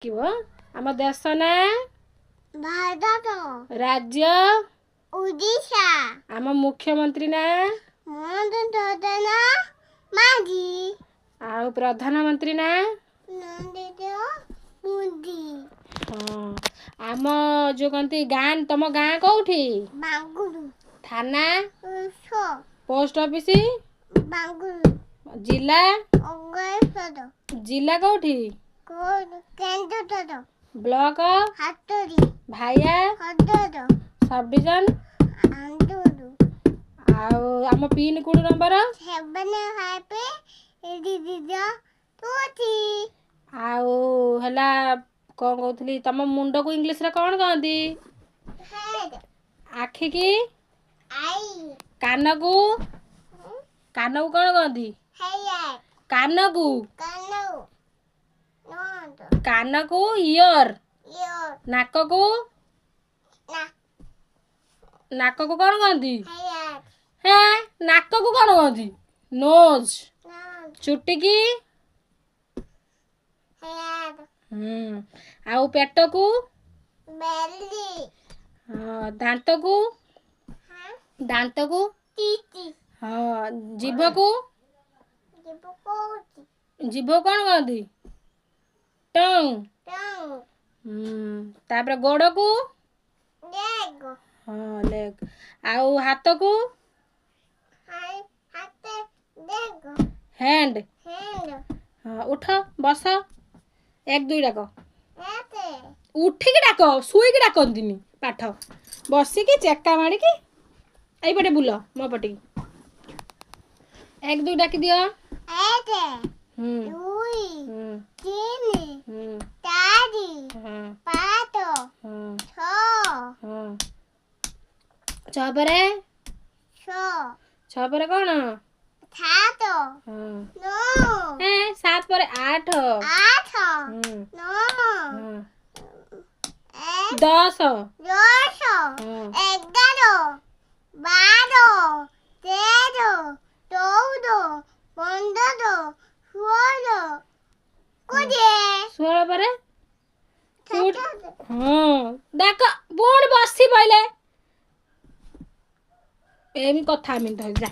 किव आम देश ना भारत राज्य उड़ीसा आम मुख्यमंत्री ना मधुसूदन मांझी आउ प्रधानमंत्री ना नरेंद्र मोदी हाँ आम जो कहती गाँ तुम गाँ कौठी बांगुरु थाना सो पोस्ट ऑफिस बांगुरु जिला अगरपद जिला कौठी केंद्र ब्लॉक हातरी भाया हदर सब डिविजन आंदोलु आउ आम पिन कोड नंबर 7 दीदी तोती आउ हला कौन कहती तुम मुंड को इंग्लीश रे कौन कहती हेड आखि की आई कान को कौन कहती हेयर कान को कानो नोट कान को ईयर योर नाक को ना नाक को कौन कहती हेयर हैं नाक को कौन कहती नोज नोट चुटी की हेयर आउ पेट को बेली हाँ दांत को हाँ दांत को टीटी हाँ जीभ को जिबकोती जीभ कौन कहती टंग टंग तापर गोड़ को लेग हाँ लेग आउ हाथ को हाय हाथ लेग हैंड हैंड हाँ उठ बस 1 2 डाक एते उठिकी डाक शुईकी डाकती पाठ बसिकी चेका मारिकी एपटे बुल मो पटे 1 2 डाकी दियो एते हम्म दुई हम्म तीन हम्म चारि हाँ पाँच हाँ छः हाँ छ परे छः कौन सात हाँ नौ 7 परे 8 आठ हम्म नौ हाँ एक 10 दस हाँ 11 12 13 14 15 16 20 16 परे सतର हाँ डाक पुणी बसी पहले एम कथा जा